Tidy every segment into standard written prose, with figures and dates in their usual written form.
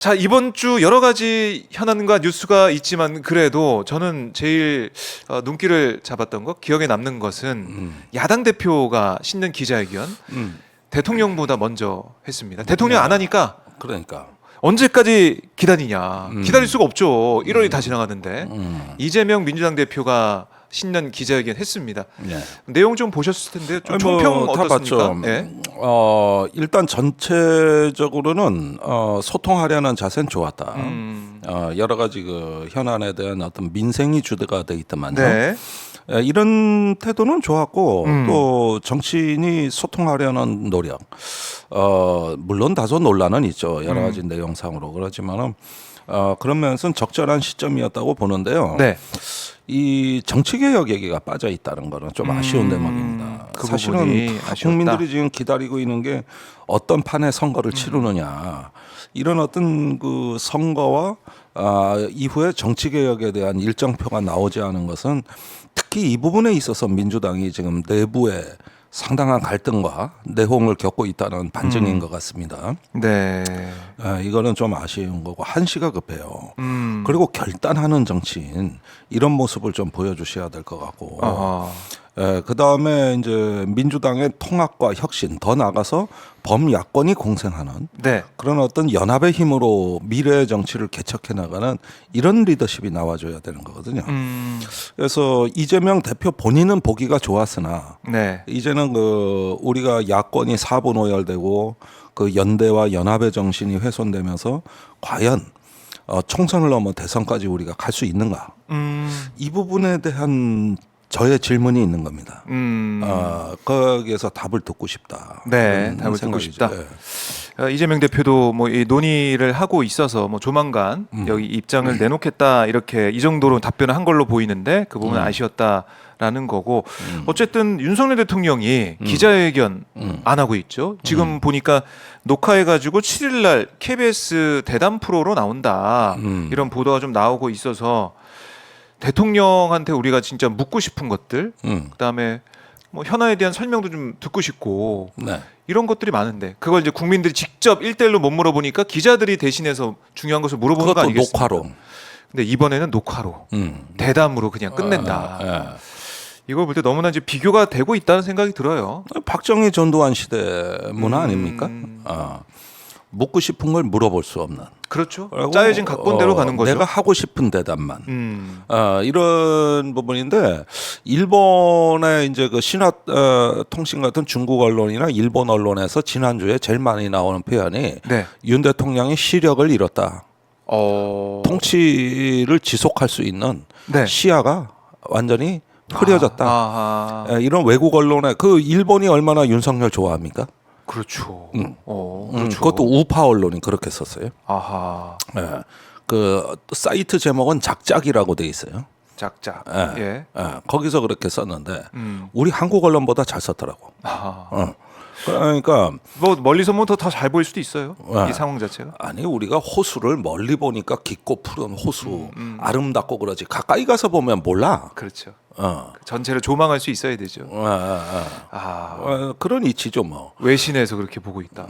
자, 이번 주 여러 가지 현안과 뉴스가 있지만 그래도 저는 제일 눈길을 잡았던 것, 기억에 남는 것은 야당 대표가 신년 기자회견 대통령보다 먼저 했습니다. 대통령 안 하니까 그러니까 언제까지 기다리냐. 기다릴 수가 없죠. 1월이 다 지나가는데. 이재명 민주당 대표가 신년 기자회견 했습니다. 예. 내용 좀 보셨을 텐데 좀 총평 다 어떻습니까? 봤죠. 예. 일단 전체적으로는 소통하려는 자세는 좋았다. 여러 가지 그 현안에 대한 어떤 민생이 주대가 돼 있더만요. 네. 이런 태도는 좋았고 또 정치인이 소통하려는 노력. 물론 다소 논란은 있죠. 여러 가지 내용상으로 그렇지만은 그런 면에서는 적절한 시점이었다고 보는데요. 네. 이 정치개혁 얘기가 빠져 있다는 거는 좀 아쉬운 대목입니다. 그 사실은 부분이 아쉬웠다. 국민들이 지금 기다리고 있는 게 어떤 판의 선거를 치르느냐 이런 어떤 그 선거와 이후에 정치개혁에 대한 일정표가 나오지 않은 것은 특히 이 부분에 있어서 민주당이 지금 내부에 상당한 갈등과 내홍을 겪고 있다는 반증인 것 같습니다. 네. 이거는 좀 아쉬운 거고 한시가 급해요. 그리고 결단하는 정치인 이런 모습을 좀 보여주셔야 될 것 같고. 그 다음에 이제 민주당의 통합과 혁신 더 나가서 범야권이 공생하는 네. 그런 어떤 연합의 힘으로 미래의 정치를 개척해 나가는 이런 리더십이 나와줘야 되는 거거든요. 그래서 이재명 대표 본인은 보기가 좋았으나 네. 이제는 그 우리가 야권이 사분오열되고 그 연대와 연합의 정신이 훼손되면서 과연 총선을 넘어 대선까지 우리가 갈 수 있는가? 이 부분에 대한 저의 질문이 있는 겁니다. 거기에서 답을 듣고 싶다. 네, 답을 듣고 싶다. 이재명 대표도 뭐 이 논의를 하고 있어서 뭐 조만간 여기 입장을 내놓겠다 이렇게 이 정도로 답변을 한 걸로 보이는데 그 부분은 아쉬웠다라는 거고 어쨌든 윤석열 대통령이 기자회견 안 하고 있죠. 지금 보니까 녹화해가지고 7일날 KBS 대담 프로로 나온다 이런 보도가 좀 나오고 있어서. 대통령한테 우리가 진짜 묻고 싶은 것들, 그다음에 뭐 현안에 대한 설명도 좀 듣고 싶고 네. 이런 것들이 많은데 그걸 이제 국민들이 직접 1대1로 못 물어보니까 기자들이 대신해서 중요한 것을 물어보는 거 그것도 아니겠습니까? 녹화로. 근데 이번에는 녹화로 대담으로 그냥 끝낸다. 이걸 볼 때 너무나 이제 비교가 되고 있다는 생각이 들어요. 박정희 전두환 시대 문화 아닙니까? 묻고 싶은 걸 물어볼 수 없는. 그렇죠. 짜여진 각본대로 가는 거죠. 내가 하고 싶은 대답만. 이런 부분인데 일본의 이제 그 신화 통신 같은 중국 언론이나 일본 언론에서 지난주에 제일 많이 나오는 표현이 네. 윤 대통령이 시력을 잃었다. 통치를 지속할 수 있는 네. 시야가 완전히 흐려졌다. 아하. 이런 외국 언론에 그 일본이 얼마나 윤석열 좋아합니까? 그렇죠. 그렇죠. 그것도 우파 언론이 그렇게 썼어요. 아하. 그 사이트 제목은 작작이라고 돼 있어요. 작작. 예. 거기서 그렇게 썼는데 우리 한국 언론보다 잘 썼더라고. 아하. 그러니까 뭐 멀리서 보면 더 잘 보일 수도 있어요. 이 상황 자체가. 아니 우리가 호수를 멀리 보니까 깊고 푸른 호수 아름답고 그러지 가까이 가서 보면 몰라. 그렇죠. 전체를 조망할 수 있어야 되죠. 그런 이치죠 뭐. 외신에서 그렇게 보고 있다.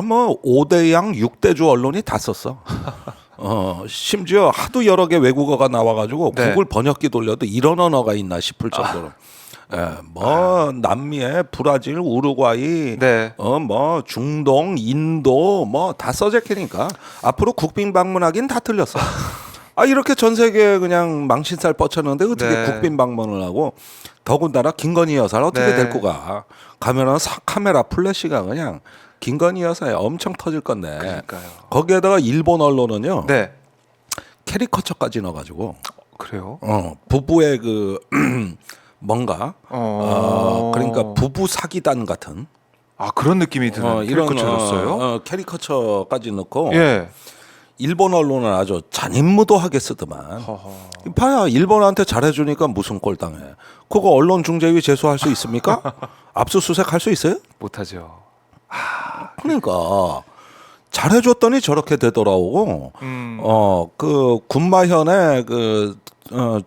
뭐 5대양 6대주 언론이 다 썼어. 심지어 하도 여러 개 외국어가 나와가지고 네. 구글 번역기 돌려도 이런 언어가 있나 싶을 정도로. 남미에 브라질, 우루과이, 네. 뭐 중동, 인도 뭐 다 써제키니까 앞으로 국빈 방문하긴 다 틀렸어. 이렇게 전 세계에 그냥 망신살 뻗쳤는데 어떻게 네. 국빈 방문을 하고 더군다나 김건희 여사를 어떻게 네. 데리고 가? 가면은 카메라 플래시가 그냥 김건희 여사에 엄청 터질 건데. 그러니까요. 거기에다가 일본 언론은요. 네. 캐리커처까지 넣어가지고. 그래요? 부부의 그 뭔가 그러니까 부부 사기단 같은 그런 느낌이 드는 캐리커처였어요? 캐리커처까지 넣고 예. 일본 언론은 아주 잔인무도하게 쓰더만. 봐야 일본한테 잘해주니까 무슨 꼴 당해. 그거 언론중재위 제소할 수 있습니까? 압수수색 할 수 있어요? 못하죠. 그러니까 잘해줬더니 저렇게 되더라고. 그 군마현의 그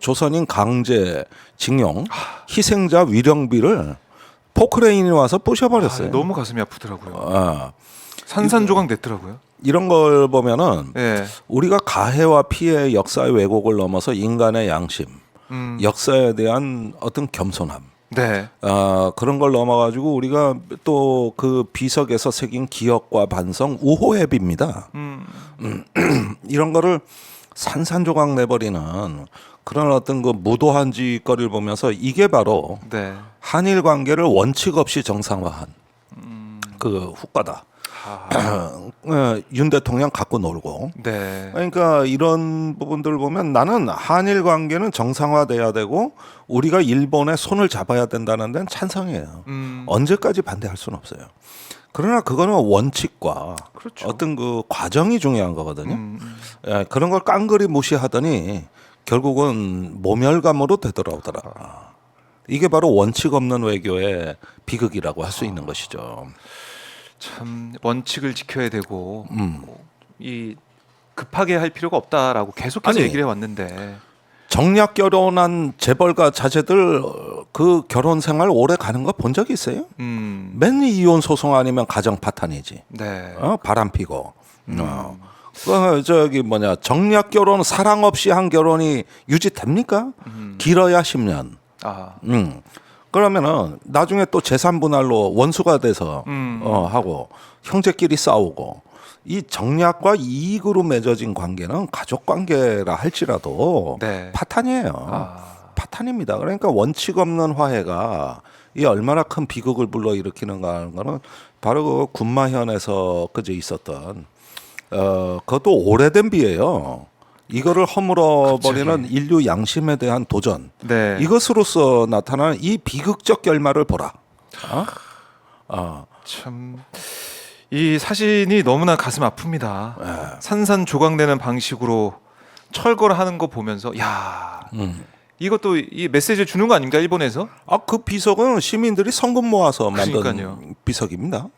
조선인 강제 징용 희생자 위령비를 포크레인이 와서 부셔버렸어요. 너무 가슴이 아프더라고요. 산산조각 냈더라고요. 이런 걸 보면은 예. 우리가 가해와 피해 역사의 왜곡을 넘어서 인간의 양심, 역사에 대한 어떤 겸손함, 네. 그런 걸 넘어가지고 우리가 또 그 비석에서 새긴 기억과 반성, 우호회비입니다. 이런 거를 산산조각 내버리는 그런 어떤 그 무도한 짓거리를 보면서 이게 바로 네. 한일 관계를 원칙 없이 정상화한 그 후과다. 윤 대통령 갖고 놀고. 네. 그러니까 이런 부분들을 보면 나는 한일 관계는 정상화돼야 되고 우리가 일본의 손을 잡아야 된다는 데는 찬성이에요. 언제까지 반대할 수는 없어요. 그러나 그거는 원칙과 그렇죠. 어떤 그 과정이 중요한 거거든요. 예, 그런 걸 깡그리 무시하더니 결국은 모멸감으로 되돌아오더라. 이게 바로 원칙 없는 외교의 비극이라고 할 수 있는 것이죠. 참 원칙을 지켜야 되고 이 급하게 할 필요가 없다라고 계속해서 아니, 얘기를 해왔는데 정략 결혼한 재벌가 자제들 그 결혼 생활 오래 가는 거 본 적이 있어요? 맨 이혼 소송 아니면 가정 파탄이지. 네. 바람 피고. 저기 뭐냐 정략 결혼 사랑 없이 한 결혼이 유지됩니까? 길어야 10년. 아. 그러면은 나중에 또 재산 분할로 원수가 돼서 하고 형제끼리 싸우고 이 정략과 이익으로 맺어진 관계는 가족 관계라 할지라도 네. 파탄이에요. 파탄입니다. 그러니까 원칙 없는 화해가 이 얼마나 큰 비극을 불러일으키는가 하는 거는 바로 그 군마현에서 그제 있었던 그것도 오래된 비예요. 이거를 허물어 버리는 인류 양심에 대한 도전. 네. 이것으로서 나타나는 이 비극적 결말을 보라. 참. 이 사진이 너무나 가슴 아픕니다. 산산조각내는 방식으로 철거를 하는 거 보면서 야 이것도 이 메시지를 주는 거 아닌가 일본에서? 그 비석은 시민들이 성금 모아서 만든 그러니까요. 비석입니다.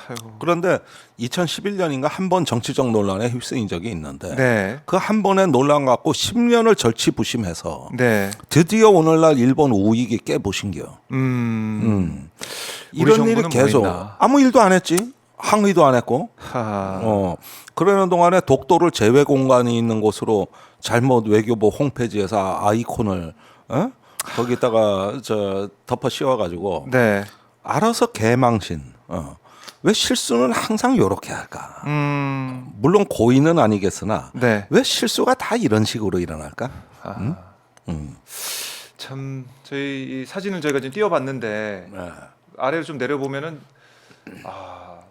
아이고. 그런데 2011년인가 한 번 정치적 논란에 휩쓰인 적이 있는데 네. 그 한 번의 논란 갖고 10년을 절치부심해서 네. 드디어 오늘날 일본 우익이 깨보신겨. 이런 일이 정부는 계속 뭐 있나? 아무 일도 안 했지. 항의도 안 했고. 그러는 동안에 독도를 제외 공간이 있는 곳으로 잘못 외교부 홈페이지에서 아이콘을 거기다가 덮어 씌워가지고 네. 알아서 개망신. 왜 실수는 항상 요렇게 할까? 물론 고의는 아니겠으나 네. 왜 실수가 다 이런 식으로 일어날까? 참 저희 이 사진을 저희가 지금 띄워봤는데 아래로 좀 내려보면은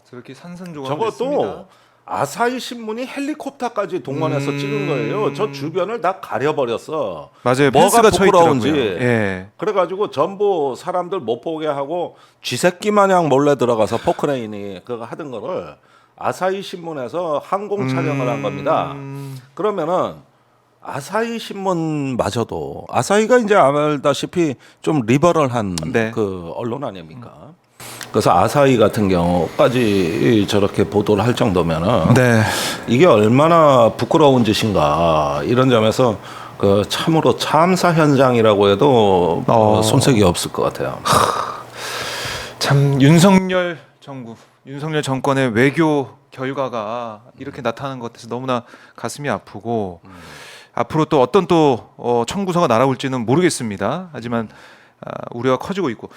저렇게 산산조각을 저것도 했습니다. 아사히 신문이 헬리콥터까지 동원해서 찍은 거예요. 저 주변을 다 가려버렸어. 맞아요. 뭐가 펜스가 쳐 부끄러운지. 있더라고요. 예. 그래가지고 전부 사람들 못 보게 하고 쥐새끼 마냥 몰래 들어가서 포크레인이 그거 하던 거를 아사히 신문에서 항공 촬영을 한 겁니다. 그러면은 아사히 신문마저도 아사히가 이제 알다시피 좀 리버럴한 네. 그 언론 아닙니까? 그래서 아사히 같은 경우까지 저렇게 보도를 할 정도면은 네. 이게 얼마나 부끄러운 짓인가 이런 점에서 그 참으로 참사 현장이라고 해도 손색이 없을 것 같아요. 참 윤석열 정부, 윤석열 정권의 외교 결과가 이렇게 나타나는 것 같아서 너무나 가슴이 아프고 앞으로 또 어떤 또 청구서가 날아올지는 모르겠습니다. 하지만 우려가 커지고 있고